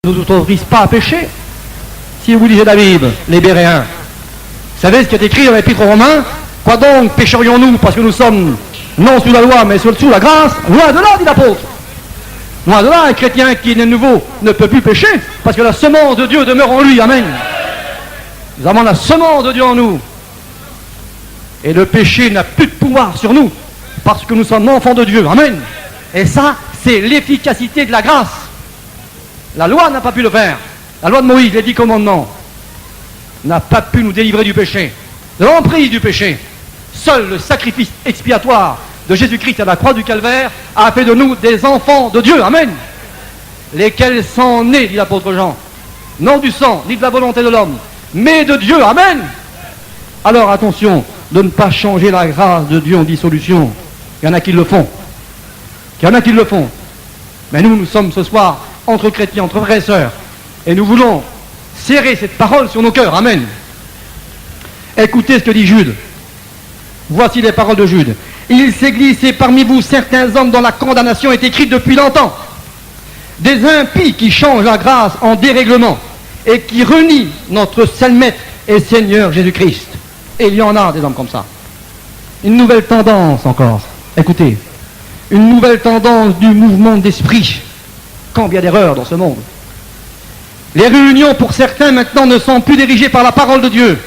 nous autorise pas à pécher. Si vous lisez la Bible, les Béréens, vous savez ce qui est écrit dans l'Épître aux Romains? Quoi donc pécherions-nous parce que nous sommes non sous la loi mais sous la grâce? Loin de là, dit l'apôtre. Loin de là, un chrétien qui est né de nouveau ne peut plus pécher parce que la semence de Dieu demeure en lui. Amen. Nous avons la semence de Dieu en nous. Et le péché n'a plus de pouvoir sur nous parce que nous sommes enfants de Dieu. Amen. Et ça, c'est l'efficacité de la grâce. La loi n'a pas pu le faire. La loi de Moïse, les 10 commandements, n'a pas pu nous délivrer du péché, de l'emprise du péché. Seul le sacrifice expiatoire de Jésus-Christ à la croix du Calvaire a fait de nous des enfants de Dieu. Amen. Lesquels sont nés, dit l'apôtre Jean, non du sang, ni de la volonté de l'homme, mais de Dieu. Amen. Alors attention de ne pas changer la grâce de Dieu en dissolution. Il y en a qui le font. Mais nous sommes ce soir entre chrétiens, entre frères et sœurs, et nous voulons serrer cette parole sur nos cœurs. Amen. Écoutez ce que dit Jude. Voici les paroles de Jude. Il s'est glissé parmi vous certains hommes dont la condamnation est écrite depuis longtemps. Des impies qui changent la grâce en dérèglement et qui renient notre seul maître et Seigneur Jésus-Christ. Et il y en a des hommes comme ça. Une nouvelle tendance encore. Écoutez. Une nouvelle tendance du mouvement d'esprit. Combien d'erreurs dans ce monde. Les réunions pour certains maintenant ne sont plus dirigées par la parole de Dieu,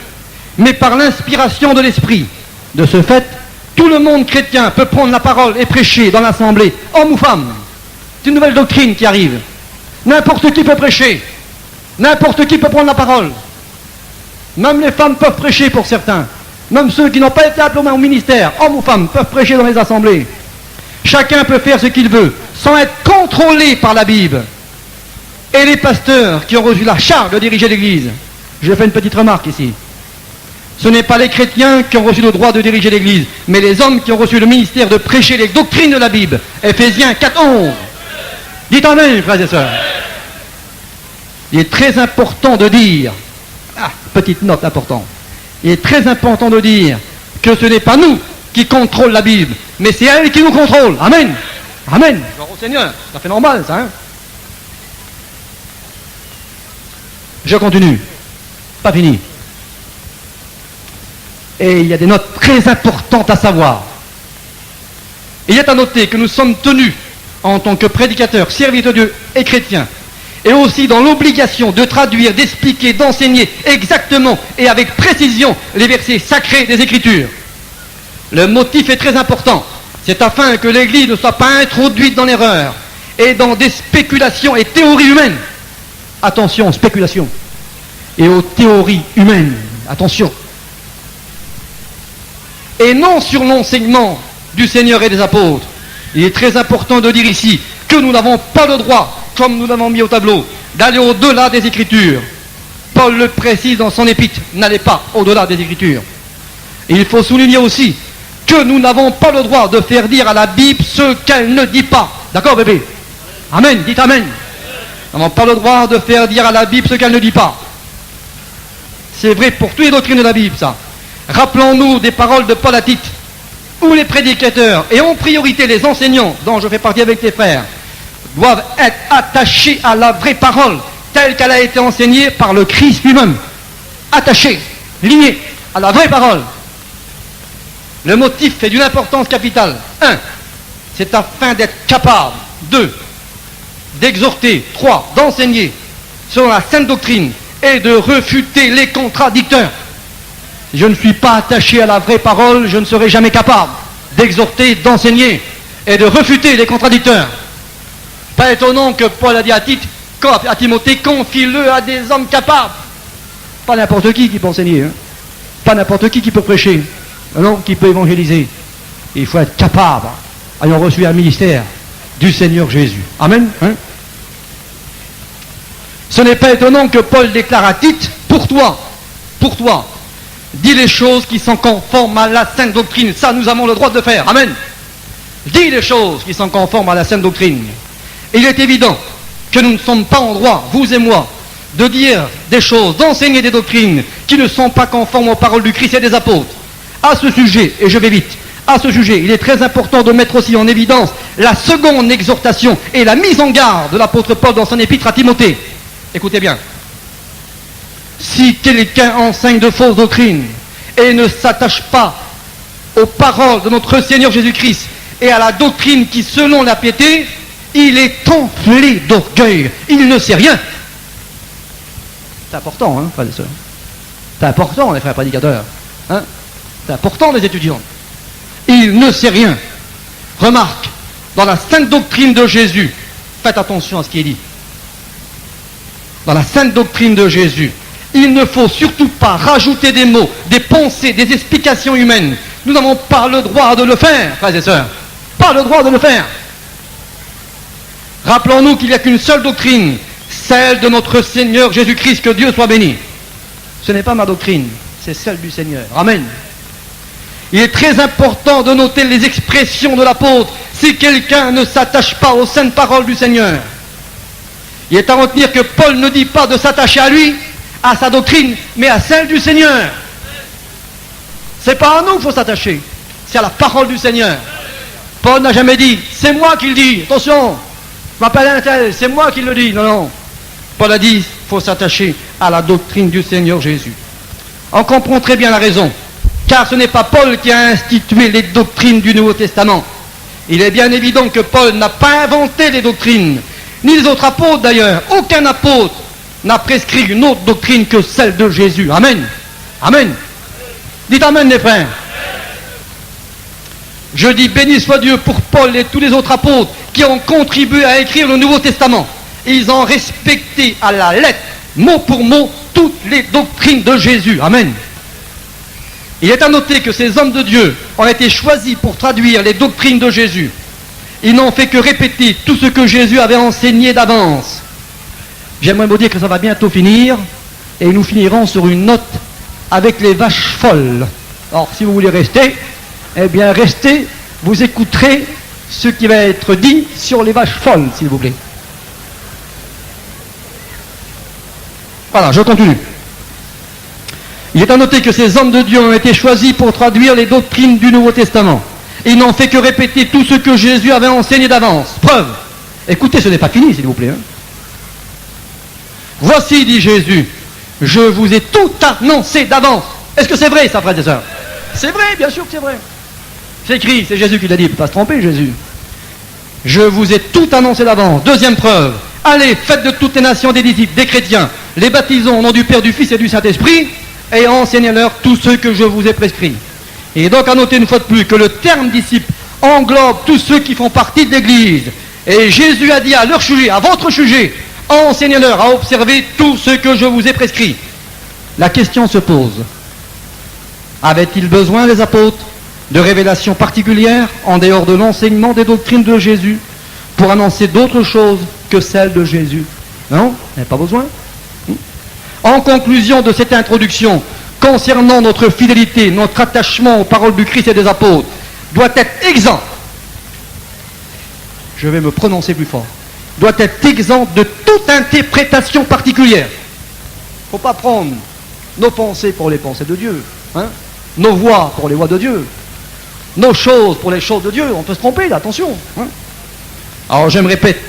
mais par l'inspiration de l'esprit. De ce fait, tout le monde chrétien peut prendre la parole et prêcher dans l'assemblée, homme ou femme. C'est une nouvelle doctrine qui arrive. N'importe qui peut prêcher. N'importe qui peut prendre la parole. Même les femmes peuvent prêcher pour certains. Même ceux qui n'ont pas été appelés au ministère, hommes ou femmes, peuvent prêcher dans les assemblées. Chacun peut faire ce qu'il veut, sans être contrôlé par la Bible. Et les pasteurs qui ont reçu la charge de diriger l'Église. Je fais une petite remarque ici. Ce n'est pas les chrétiens qui ont reçu le droit de diriger l'Église, mais les hommes qui ont reçu le ministère de prêcher les doctrines de la Bible. Éphésiens 4:11. Dites amen, frères et sœurs. Il est très important de dire, petite note importante, il est très important de dire que ce n'est pas nous qui contrôlent la Bible, mais c'est elle qui nous contrôle. Amen. Amen. Gloire au Seigneur. Ça fait normal, ça, hein? Je continue. Pas fini. Et il y a des notes très importantes à savoir. Il est à noter que nous sommes tenus, en tant que prédicateurs, serviteurs de Dieu et chrétiens, et aussi dans l'obligation de traduire, d'expliquer, d'enseigner exactement et avec précision les versets sacrés des Écritures. Le motif est très important. C'est afin que l'Église ne soit pas introduite dans l'erreur et dans des spéculations et théories humaines. Attention aux spéculations et aux théories humaines. Attention. Et non sur l'enseignement du Seigneur et des apôtres. Il est très important de dire ici que nous n'avons pas le droit, comme nous l'avons mis au tableau, d'aller au-delà des Écritures. Paul le précise dans son épître, n'allez pas au-delà des Écritures. Et il faut souligner aussi que nous n'avons pas le droit de faire dire à la Bible ce qu'elle ne dit pas. D'accord, bébé? Amen, dites amen. Nous n'avons pas le droit de faire dire à la Bible ce qu'elle ne dit pas. C'est vrai pour toutes les doctrines de la Bible, ça. Rappelons-nous des paroles de Paul à Tite, où les prédicateurs, et en priorité les enseignants, dont je fais partie avec tes frères, doivent être attachés à la vraie parole, telle qu'elle a été enseignée par le Christ lui-même. Attachés, liés à la vraie parole. Le motif est d'une importance capitale. 1. C'est afin d'être capable. 2. D'exhorter. 3. D'enseigner selon la sainte doctrine et de refuter les contradicteurs. Si je ne suis pas attaché à la vraie parole, je ne serai jamais capable d'exhorter, d'enseigner et de refuter les contradicteurs. Pas étonnant que Paul a dit à Timothée, confie-le à des hommes capables. Pas n'importe qui peut enseigner, hein. Pas n'importe qui peut prêcher. Non, qui peut évangéliser. Il faut être capable, ayant reçu un ministère du Seigneur Jésus. Amen. Hein? Ce n'est pas étonnant que Paul déclare à Tite, pour toi, dis les choses qui sont conformes à la sainte doctrine. Ça, nous avons le droit de le faire. Amen. Dis les choses qui sont conformes à la sainte doctrine. Il est évident que nous ne sommes pas en droit, vous et moi, de dire des choses, d'enseigner des doctrines qui ne sont pas conformes aux paroles du Christ et des apôtres. À ce sujet, et je vais vite, à ce sujet, il est très important de mettre aussi en évidence la seconde exhortation et la mise en garde de l'apôtre Paul dans son épître à Timothée. Écoutez bien. Si quelqu'un enseigne de fausses doctrines et ne s'attache pas aux paroles de notre Seigneur Jésus-Christ et à la doctrine qui, selon la piété, il est enflé d'orgueil. Il ne sait rien. C'est important, hein, frères et sœurs. C'est important, les frères prédicateurs. Hein. C'est important, les étudiants. Il ne sait rien. Remarque, dans la sainte doctrine de Jésus, faites attention à ce qui est dit. Dans la sainte doctrine de Jésus, il ne faut surtout pas rajouter des mots, des pensées, des explications humaines. Nous n'avons pas le droit de le faire, frères et sœurs. Pas le droit de le faire. Rappelons-nous qu'il n'y a qu'une seule doctrine, celle de notre Seigneur Jésus-Christ, que Dieu soit béni. Ce n'est pas ma doctrine, c'est celle du Seigneur. Amen. Il est très important de noter les expressions de l'apôtre si quelqu'un ne s'attache pas aux saintes paroles du Seigneur. Il est à retenir que Paul ne dit pas de s'attacher à lui, à sa doctrine, mais à celle du Seigneur. C'est pas à nous qu'il faut s'attacher, c'est à la parole du Seigneur. Paul n'a jamais dit, c'est moi qui le dis, attention, je m'appelle un tel, c'est moi qui le dis. Non, non. Paul a dit, il faut s'attacher à la doctrine du Seigneur Jésus. On comprend très bien la raison, car ce n'est pas Paul qui a institué les doctrines du Nouveau Testament. Il est bien évident que Paul n'a pas inventé les doctrines, ni les autres apôtres d'ailleurs. Aucun apôtre n'a prescrit une autre doctrine que celle de Jésus. Amen. Amen. Dites Amen, les frères. Je dis béni soit Dieu pour Paul et tous les autres apôtres qui ont contribué à écrire le Nouveau Testament. Ils ont respecté à la lettre, mot pour mot, toutes les doctrines de Jésus. Amen. Il est à noter que ces hommes de Dieu ont été choisis pour traduire les doctrines de Jésus. Ils n'ont fait que répéter tout ce que Jésus avait enseigné d'avance. J'aimerais vous dire que ça va bientôt finir, et nous finirons sur une note avec les vaches folles. Alors, si vous voulez rester, eh bien restez, vous écouterez ce qui va être dit sur les vaches folles, s'il vous plaît. Voilà, je continue. Il est à noter que ces hommes de Dieu ont été choisis pour traduire les doctrines du Nouveau Testament. Ils n'ont fait que répéter tout ce que Jésus avait enseigné d'avance. Preuve. Écoutez, ce n'est pas fini, s'il vous plaît. Hein. Voici, dit Jésus, je vous ai tout annoncé d'avance. Est-ce que c'est vrai, ça, frères et sœurs? C'est vrai, bien sûr que c'est vrai. C'est écrit, c'est Jésus qui l'a dit, il ne peut pas se tromper, Jésus. Je vous ai tout annoncé d'avance. Deuxième preuve. Allez, faites de toutes les nations des disciples, des chrétiens. Les baptisons au nom du Père, du Fils et du Saint-Esprit, et enseignez-leur tout ce que je vous ai prescrit. Et donc à noter une fois de plus que le terme disciple englobe tous ceux qui font partie de l'Église. Et Jésus a dit à leur sujet, à votre sujet, enseignez-leur à observer tout ce que je vous ai prescrit. La question se pose, avaient-ils besoin, les apôtres, de révélations particulières en dehors de l'enseignement des doctrines de Jésus pour annoncer d'autres choses que celles de Jésus? Non, il n'y a pas besoin. En conclusion de cette introduction, concernant notre fidélité, notre attachement aux paroles du Christ et des apôtres, doit être exempt, je vais me prononcer plus fort, doit être exempt de toute interprétation particulière. Il ne faut pas prendre nos pensées pour les pensées de Dieu, hein, nos voix pour les voix de Dieu, nos choses pour les choses de Dieu. On peut se tromper, là, attention. Hein. Alors je me répète,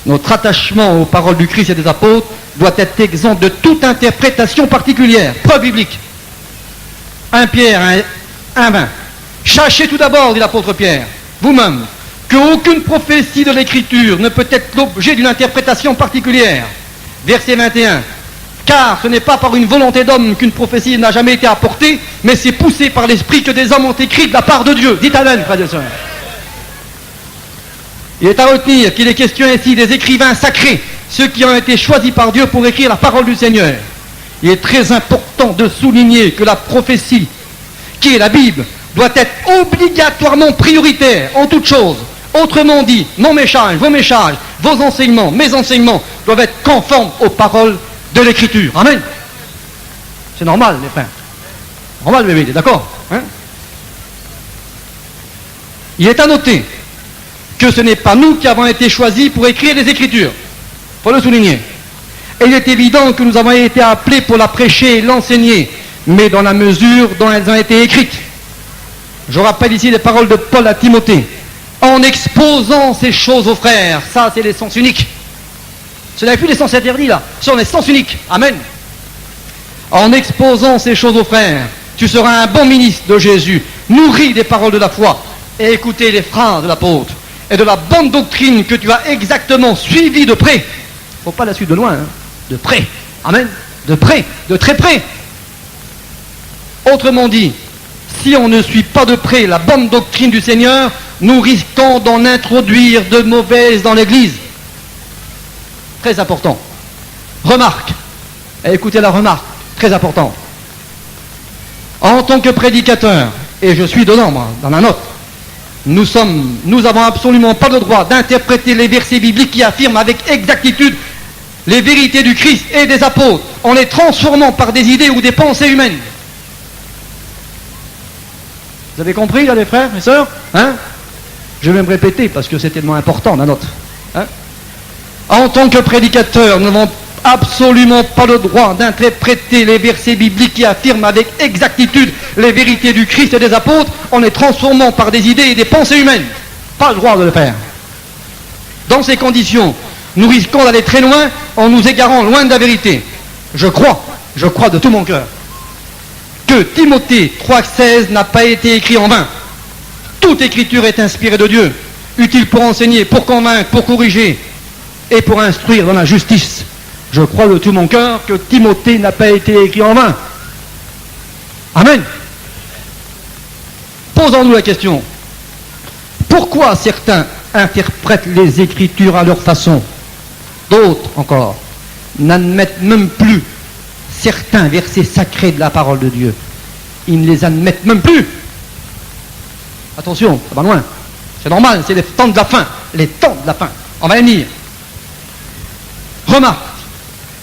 notre attachement aux paroles du Christ et des apôtres doit être exempt de toute interprétation particulière. Preuve biblique. 1 Pierre 1:20. Sachez tout d'abord, dit l'apôtre Pierre, vous-même, qu'aucune prophétie de l'Écriture ne peut être l'objet d'une interprétation particulière. Verset 21. Car ce n'est pas par une volonté d'homme qu'une prophétie n'a jamais été apportée, mais c'est poussé par l'esprit que des hommes ont écrit de la part de Dieu. Dites Amen, frères et sœurs. Il est à retenir qu'il est question ici des écrivains sacrés, ceux qui ont été choisis par Dieu pour écrire la parole du Seigneur. Il est très important de souligner que la prophétie, qui est la Bible, doit être obligatoirement prioritaire en toutes choses. Autrement dit, mon message, vos messages, vos enseignements, mes enseignements doivent être conformes aux paroles de l'Écriture. Amen. C'est normal, les frères. Normal, bébé, d'accord, hein? Il est à noter que ce n'est pas nous qui avons été choisis pour écrire les Écritures. Il faut le souligner. Et il est évident que nous avons été appelés pour la prêcher et l'enseigner, mais dans la mesure dont elles ont été écrites. Je rappelle ici les paroles de Paul à Timothée. En exposant ces choses aux frères, ça c'est l'essence unique. Ce n'est plus les sens interdits là, ce sont les sens uniques. Amen. En exposant ces choses aux frères, tu seras un bon ministre de Jésus, nourri des paroles de la foi, et écoutez les phrases de l'apôtre, et de la bonne doctrine que tu as exactement suivie de près. Il ne faut pas la suivre de loin, hein. De près. Amen. De près, de très près. Autrement dit, si on ne suit pas de près la bonne doctrine du Seigneur, nous risquons d'en introduire de mauvaises dans l'Église. Très important. Remarque. Et écoutez la remarque. Très important. En tant que prédicateur, et je suis dedans, moi, dans la note, nous avons absolument pas le droit d'interpréter les versets bibliques qui affirment avec exactitude les vérités du Christ et des apôtres en les transformant par des idées ou des pensées humaines. Vous avez compris, là, les frères et sœurs, hein? Je vais me répéter parce que c'est tellement important, la note. Hein? En tant que prédicateur, nous n'avons absolument pas le droit d'interpréter les versets bibliques qui affirment avec exactitude les vérités du Christ et des apôtres en les transformant par des idées et des pensées humaines. Pas le droit de le faire. Dans ces conditions, nous risquons d'aller très loin en nous égarant loin de la vérité. Je crois de tout mon cœur, que Timothée 3,16 n'a pas été écrit en vain. Toute écriture est inspirée de Dieu, utile pour enseigner, pour convaincre, pour corriger et pour instruire dans la justice. Je crois de tout mon cœur que Timothée n'a pas été écrit en vain. Amen. Posons-nous la question. Pourquoi certains interprètent les Écritures à leur façon? D'autres encore n'admettent même plus certains versets sacrés de la parole de Dieu. Ils ne les admettent même plus. Attention, ça va loin. C'est normal, c'est les temps de la fin. Les temps de la fin. On va y venir. Remarque.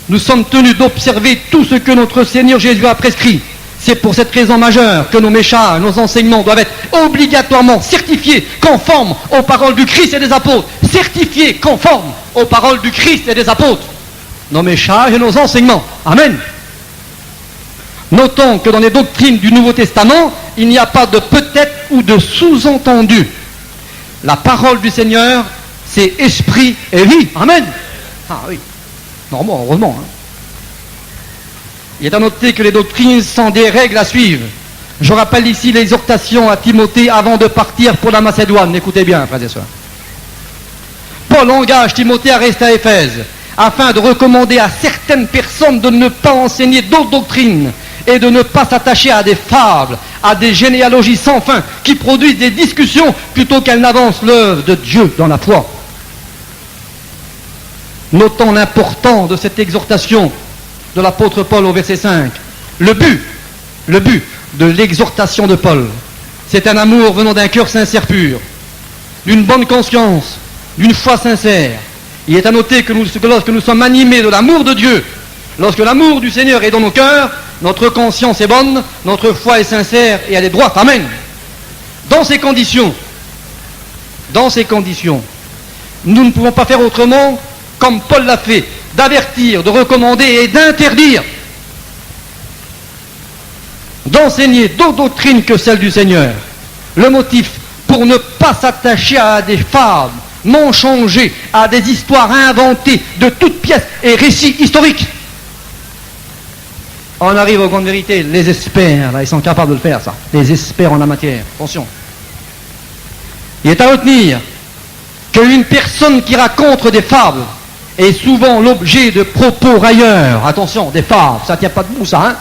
Nous sommes tenus d'observer tout ce que notre Seigneur Jésus a prescrit. C'est pour cette raison majeure que nos messages, nos enseignements doivent être obligatoirement certifiés, conformes aux paroles du Christ et des apôtres. Certifiés, conformes aux paroles du Christ et des apôtres. Nos messages et nos enseignements. Amen. Notons que dans les doctrines du Nouveau Testament, il n'y a pas de peut-être ou de sous-entendu. La parole du Seigneur, c'est esprit et vie. Amen. Ah oui. Normalement, heureusement. Hein. Il est à noter que les doctrines sont des règles à suivre. Je rappelle ici l'exhortation à Timothée avant de partir pour la Macédoine. Écoutez bien, frères et sœurs. Paul engage Timothée à rester à Éphèse, afin de recommander à certaines personnes de ne pas enseigner d'autres doctrines et de ne pas s'attacher à des fables, à des généalogies sans fin, qui produisent des discussions plutôt qu'elles n'avancent l'œuvre de Dieu dans la foi. Notons l'importance de cette exhortation de l'apôtre Paul au verset 5. Le but de l'exhortation de Paul, c'est un amour venant d'un cœur sincère pur, d'une bonne conscience, d'une foi sincère. Il est à noter que lorsque nous sommes animés de l'amour de Dieu, lorsque l'amour du Seigneur est dans nos cœurs, notre conscience est bonne, notre foi est sincère et elle est droite. Amen. Dans ces conditions, nous ne pouvons pas faire autrement, comme Paul l'a fait, d'avertir, de recommander et d'interdire d'enseigner d'autres doctrines que celles du Seigneur. Le motif, pour ne pas s'attacher à des fables, mensongers, à des histoires inventées de toutes pièces et récits historiques. On arrive aux grandes vérités. Les experts, là, ils sont capables de le faire, ça. Les experts en la matière. Attention. Il est à retenir qu'une personne qui raconte des fables est souvent l'objet de propos railleurs. Attention, des fables, ça ne tient pas debout, ça, hein.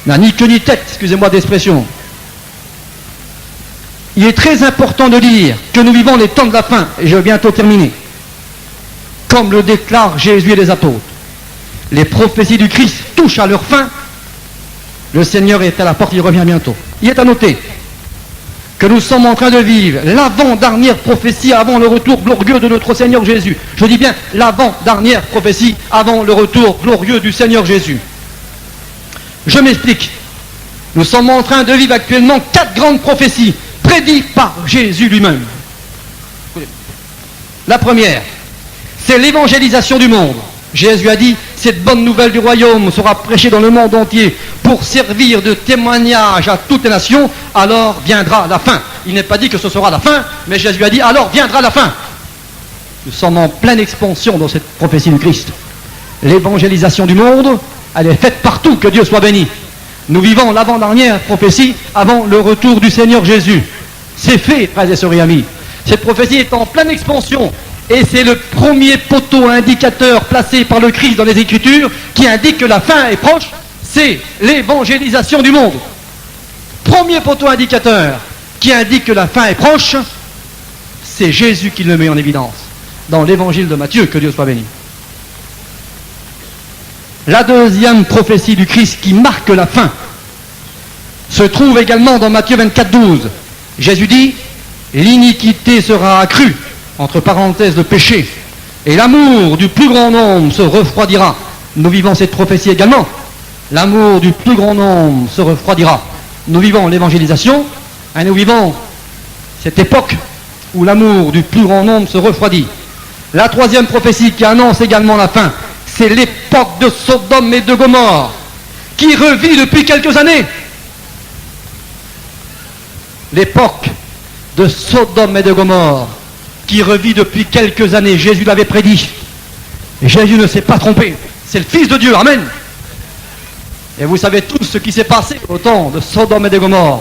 N'a ni queue ni tête, excusez-moi d'expression. Il est très important de dire que nous vivons les temps de la fin, et je vais bientôt terminer. Comme le déclarent Jésus et les apôtres. Les prophéties du Christ touchent à leur fin. Le Seigneur est à la porte, il revient bientôt. Il est à noter que nous sommes en train de vivre l'avant-dernière prophétie avant le retour glorieux de notre Seigneur Jésus. Je dis bien l'avant-dernière prophétie avant le retour glorieux du Seigneur Jésus. Je m'explique. Nous sommes en train de vivre actuellement 4 grandes prophéties prédites par Jésus lui-même. La première, c'est l'évangélisation du monde. Jésus a dit, cette bonne nouvelle du royaume sera prêchée dans le monde entier pour servir de témoignage à toutes les nations, alors viendra la fin. Il n'est pas dit que ce sera la fin, mais Jésus a dit, alors viendra la fin. Nous sommes en pleine expansion dans cette prophétie du Christ. L'évangélisation du monde, elle est faite partout, que Dieu soit béni. Nous vivons l'avant-dernière prophétie avant le retour du Seigneur Jésus. C'est fait, frères et sœurs et amis. Cette prophétie est en pleine expansion. Et c'est le premier poteau indicateur placé par le Christ dans les Écritures qui indique que la fin est proche. C'est l'évangélisation du monde. Premier poteau indicateur qui indique que la fin est proche, c'est Jésus qui le met en évidence dans l'évangile de Matthieu, que Dieu soit béni. La deuxième prophétie du Christ qui marque la fin se trouve également dans Matthieu 24, 12. Jésus dit, l'iniquité sera accrue, entre parenthèses le péché, et l'amour du plus grand nombre se refroidira. Nous vivons cette prophétie également. L'amour du plus grand nombre se refroidira. Nous vivons l'évangélisation, et nous vivons cette époque où l'amour du plus grand nombre se refroidit. La troisième prophétie qui annonce également la fin, c'est l'époque de Sodome et de Gomorrhe, qui revit depuis quelques années. L'époque de Sodome et de Gomorrhe, qui revit depuis quelques années. Jésus l'avait prédit. Et Jésus ne s'est pas trompé. C'est le Fils de Dieu. Amen. Et vous savez tous ce qui s'est passé au temps de Sodome et de Gomorrhe.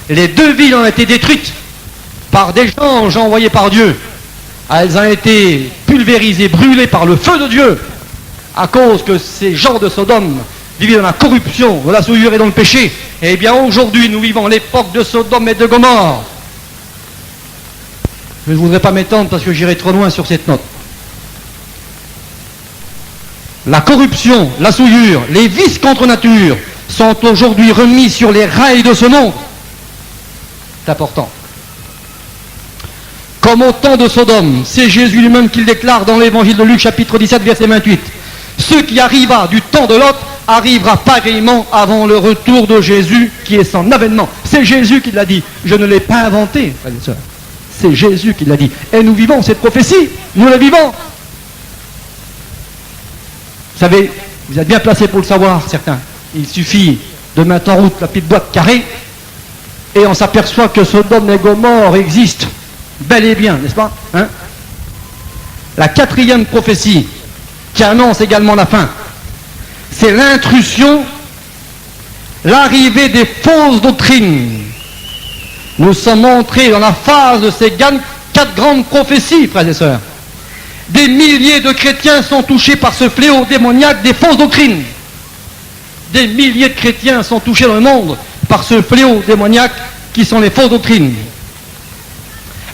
Les deux villes ont été détruites par des anges envoyés par Dieu. Elles ont été pulvérisées, brûlées par le feu de Dieu, à cause que ces gens de Sodome vivaient dans la corruption, dans la souillure et dans le péché. Et bien aujourd'hui, nous vivons l'époque de Sodome et de Gomorrhe. Je ne voudrais pas m'étendre parce que j'irai trop loin sur cette note. La corruption, la souillure, les vices contre nature sont aujourd'hui remis sur les rails de ce monde. C'est important. Comme au temps de Sodome, c'est Jésus lui-même qui le déclare dans l'évangile de Luc chapitre 17 verset 28. Ce qui arriva du temps de Lot arrivera pareillement avant le retour de Jésus qui est son avènement. C'est Jésus qui l'a dit. Je ne l'ai pas inventé, frères et sœurs. C'est Jésus qui l'a dit. Et nous vivons cette prophétie. Nous la vivons. Vous savez, vous êtes bien placés pour le savoir, certains. Il suffit de mettre en route la petite boîte carrée et on s'aperçoit que Sodome et Gomorrhe existent bel et bien, n'est-ce pas, hein? La quatrième prophétie qui annonce également la fin, c'est l'intrusion, l'arrivée des fausses doctrines. Nous sommes entrés dans la phase de ces 4 grandes prophéties, frères et sœurs. Des milliers de chrétiens sont touchés par ce fléau démoniaque des fausses doctrines. Des milliers de chrétiens sont touchés dans le monde par ce fléau démoniaque qui sont les fausses doctrines.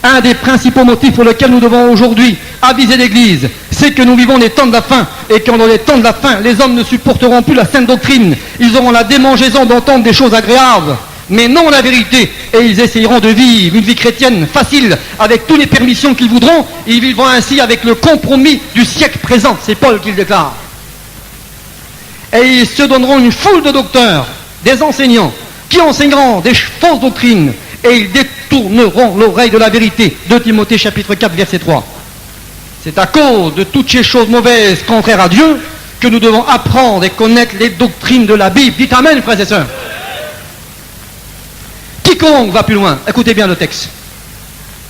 Un des principaux motifs pour lesquels nous devons aujourd'hui aviser l'Église, c'est que nous vivons les temps de la fin, et quand dans les temps de la fin, les hommes ne supporteront plus la sainte doctrine. Ils auront la démangeaison d'entendre des choses agréables, mais non la vérité, et ils essayeront de vivre une vie chrétienne facile, avec toutes les permissions qu'ils voudront, et ils vivront ainsi avec le compromis du siècle présent. C'est Paul qui le déclare. Et ils se donneront une foule de docteurs, des enseignants, qui enseigneront des fausses doctrines, et ils détourneront l'oreille de la vérité. 2 Timothée chapitre 4 verset 3. C'est à cause de toutes ces choses mauvaises contraires à Dieu que nous devons apprendre et connaître les doctrines de la Bible. Dites amen, frères et sœurs. Quiconque va plus loin, écoutez bien le texte.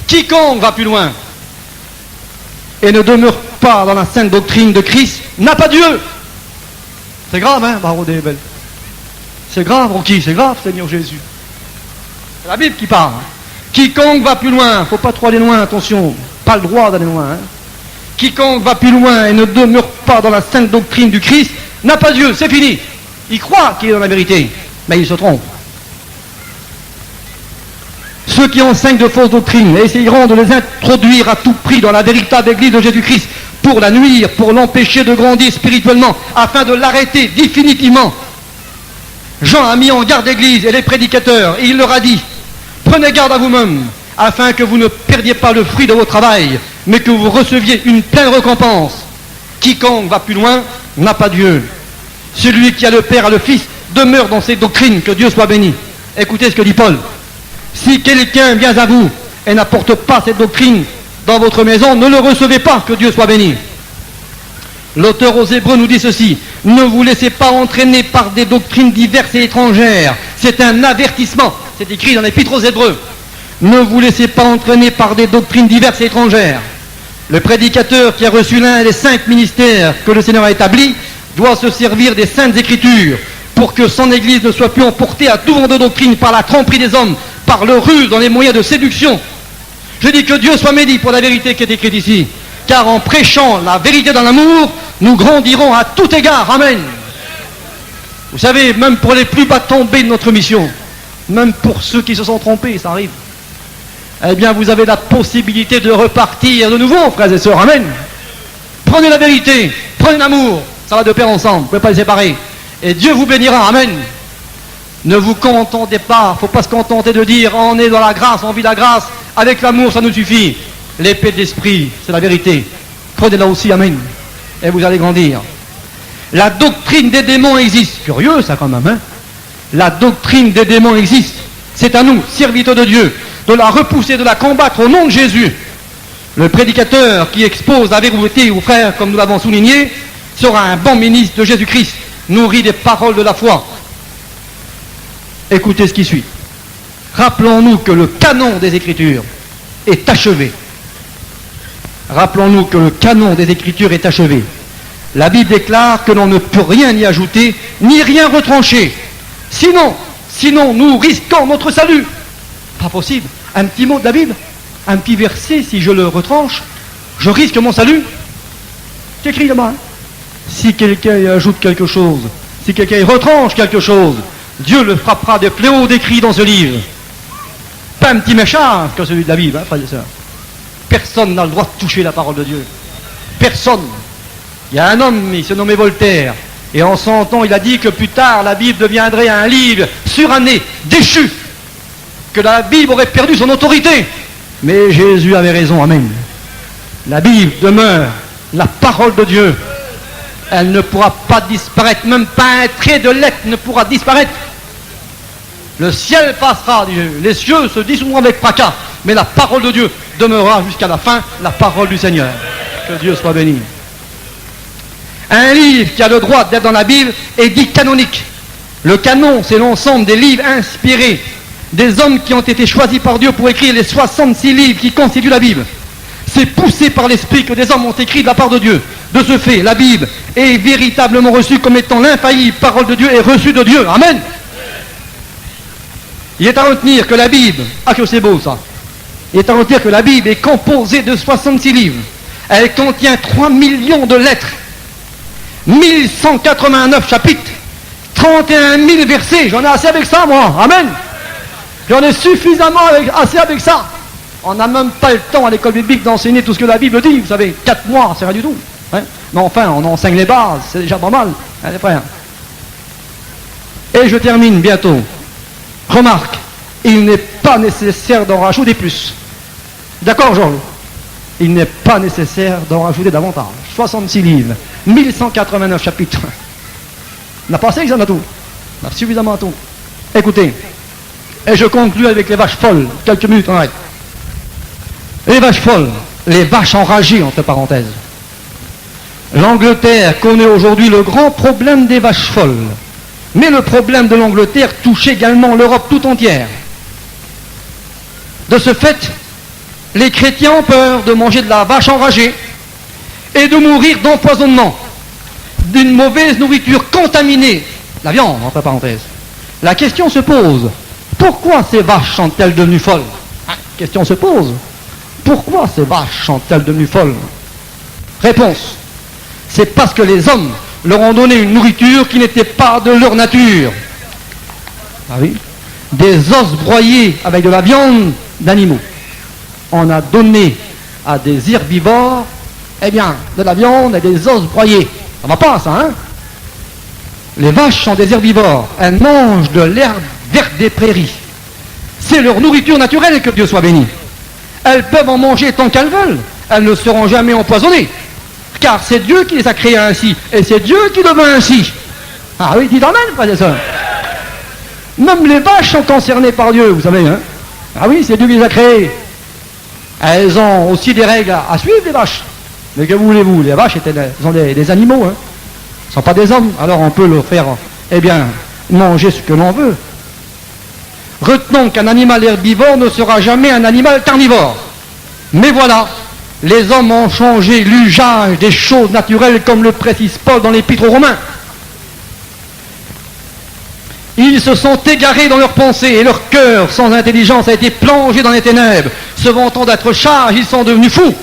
Quiconque va plus loin et ne demeure pas dans la sainte doctrine de Christ n'a pas Dieu. C'est grave, hein, Barreau des Belles. C'est grave, Rocky, c'est grave, Seigneur Jésus. C'est la Bible qui parle. Quiconque va plus loin, faut pas trop aller loin, attention, pas le droit d'aller loin. Hein. Quiconque va plus loin et ne demeure pas dans la sainte doctrine du Christ n'a pas Dieu, c'est fini. Il croit qu'il est dans la vérité, mais il se trompe. Ceux qui enseignent de fausses doctrines essayeront de les introduire à tout prix dans la véritable Église de Jésus-Christ pour la nuire, pour l'empêcher de grandir spirituellement, afin de l'arrêter définitivement. Jean a mis en garde l'Église et les prédicateurs, et il leur a dit, prenez garde à vous-même, afin que vous ne perdiez pas le fruit de vos travail, mais que vous receviez une pleine récompense. Quiconque va plus loin n'a pas Dieu. Celui qui a le Père a le Fils demeure dans ses doctrines, que Dieu soit béni. Écoutez ce que dit Paul. Si quelqu'un vient à vous et n'apporte pas cette doctrine dans votre maison, ne le recevez pas, que Dieu soit béni. L'auteur aux Hébreux nous dit ceci, ne vous laissez pas entraîner par des doctrines diverses et étrangères. C'est un avertissement, c'est écrit dans l'Épître aux Hébreux. Ne vous laissez pas entraîner par des doctrines diverses et étrangères. Le prédicateur qui a reçu l'un des 5 ministères que le Seigneur a établis doit se servir des Saintes Écritures pour que son Église ne soit plus emportée à tout vent de doctrine par la tromperie des hommes, par le ruse dans les moyens de séduction. Je dis que Dieu soit béni pour la vérité qui est écrite ici, car en prêchant la vérité dans l'amour, nous grandirons à tout égard. Amen. Vous savez, même pour les plus bas tombés de notre mission, même pour ceux qui se sont trompés, ça arrive, eh bien vous avez la possibilité de repartir de nouveau, frères et sœurs. Amen. Prenez la vérité, prenez l'amour, ça va de pair ensemble, vous ne pouvez pas les séparer. Et Dieu vous bénira. Amen. Ne vous contentez pas, il ne faut pas se contenter de dire on est dans la grâce, on vit la grâce, avec l'amour ça nous suffit. L'épée de l'esprit, c'est la vérité. Prenez-la aussi, amen. Et vous allez grandir. La doctrine des démons existe. Curieux ça quand même, hein. La doctrine des démons existe. C'est à nous, serviteurs de Dieu, de la repousser, de la combattre au nom de Jésus. Le prédicateur qui expose la vérité aux frères, comme nous l'avons souligné, sera un bon ministre de Jésus-Christ, nourri des paroles de la foi. Écoutez ce qui suit. Rappelons-nous que le canon des Écritures est achevé. Rappelons-nous que le canon des Écritures est achevé. La Bible déclare que l'on ne peut rien y ajouter, ni rien retrancher. Sinon, nous risquons notre salut. Pas possible. Un petit mot de la Bible, un petit verset, si je le retranche, je risque mon salut. C'est écrit là-bas. Si quelqu'un y ajoute quelque chose, si quelqu'un y retranche quelque chose, Dieu le frappera de fléaux décrits dans ce livre. Pas un petit méchant comme celui de la Bible, hein, frères et sœurs. Personne n'a le droit de toucher la parole de Dieu. Personne. Il y a un homme, il se nommait Voltaire, et en son temps, il a dit que plus tard, la Bible deviendrait un livre suranné, déchu, que la Bible aurait perdu son autorité. Mais Jésus avait raison, amen. La Bible demeure la parole de Dieu. Elle ne pourra pas disparaître, même pas un trait de lettre ne pourra disparaître. Le ciel passera, les cieux se dissoudront avec fracas, mais la parole de Dieu demeurera jusqu'à la fin, la parole du Seigneur. Que Dieu soit béni. Un livre qui a le droit d'être dans la Bible est dit canonique. Le canon, c'est l'ensemble des livres inspirés, des hommes qui ont été choisis par Dieu pour écrire les 66 livres qui constituent la Bible. C'est poussé par l'Esprit que des hommes ont écrit de la part de Dieu. De ce fait, la Bible est véritablement reçue comme étant l'infaillible parole de Dieu et reçue de Dieu. Amen. Il est à retenir que la Bible, ah que c'est beau ça, il est à retenir que la Bible est composée de 66 livres. Elle contient 3 millions de lettres, 1189 chapitres, 31 000 versets. J'en ai assez avec ça, moi. Amen. J'en ai suffisamment assez avec ça. On n'a même pas le temps à l'école biblique d'enseigner tout ce que la Bible dit. Vous savez, 4 mois, c'est rien du tout. Hein, mais enfin, on enseigne les bases, c'est déjà pas mal. Hein, les frères. Et je termine bientôt. Remarque, il n'est pas nécessaire d'en rajouter plus. D'accord, Georges? Il n'est pas nécessaire d'en rajouter davantage. 66 livres, 1189 chapitres. On n'a pas assez que ça, on a tout. On a suffisamment à tout. Écoutez, et je conclue avec les vaches folles. Quelques minutes, on arrête. Les vaches folles, les vaches enragées, entre parenthèses. L'Angleterre connaît aujourd'hui le grand problème des vaches folles. Mais le problème de l'Angleterre touche également l'Europe tout entière. De ce fait, les chrétiens ont peur de manger de la vache enragée et de mourir d'empoisonnement, d'une mauvaise nourriture contaminée, la viande, entre parenthèses. La question se pose, pourquoi ces vaches sont-elles devenues folles? Question se pose, pourquoi ces vaches sont-elles devenues folles? Réponse, c'est parce que les hommes leur ont donné une nourriture qui n'était pas de leur nature. Ah oui, des os broyés avec de la viande d'animaux. On a donné à des herbivores, eh bien, de la viande et des os broyés. Ça va pas, ça, hein? Les vaches sont des herbivores. Elles mangent de l'herbe verte des prairies. C'est leur nourriture naturelle, que Dieu soit béni. Elles peuvent en manger tant qu'elles veulent. Elles ne seront jamais empoisonnées. Car c'est Dieu qui les a créées ainsi. Et c'est Dieu qui le veut ainsi. Ah oui, dites amen, frères et sœurs. Même les vaches sont concernées par Dieu, vous savez, hein? Ah oui, c'est Dieu qui les a créées. Elles ont aussi des règles à suivre, les vaches. Mais que voulez-vous, les vaches sont des animaux, hein. Ce ne sont pas des hommes. Alors on peut leur faire, eh bien, manger ce que l'on veut. Retenons qu'un animal herbivore ne sera jamais un animal carnivore. Mais voilà, Les hommes ont changé l'usage des choses naturelles comme le précise Paul dans l'Épître aux Romains. Ils se sont égarés dans leurs pensées et leur cœur sans intelligence a été plongé dans les ténèbres. Se vantant d'être sages, ils sont devenus fous.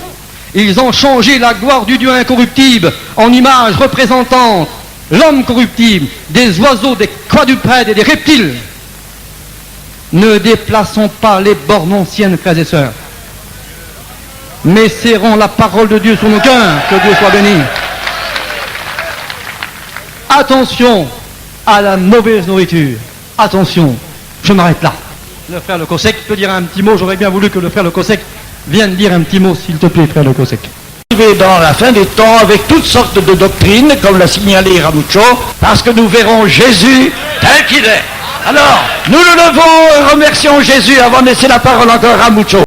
Ils ont changé la gloire du Dieu incorruptible en image représentant l'homme corruptible, des oiseaux, des quadrupèdes et des reptiles. Ne déplaçons pas les bornes anciennes, frères et sœurs, mais serrons la parole de Dieu sur nos cœurs, que Dieu soit béni. Attention à la mauvaise nourriture. Attention, je m'arrête là. Le frère Le Cossec peut dire un petit mot, j'aurais bien voulu que le frère Le Cossec vienne dire un petit mot, s'il te plaît, frère Le Cossec. Dans la fin des temps avec toutes sortes de doctrines, comme l'a signalé Ramuccio, parce que nous verrons Jésus tel qu'il est. Alors, nous le levons et remercions Jésus avant de laisser la parole encore à Ramuccio.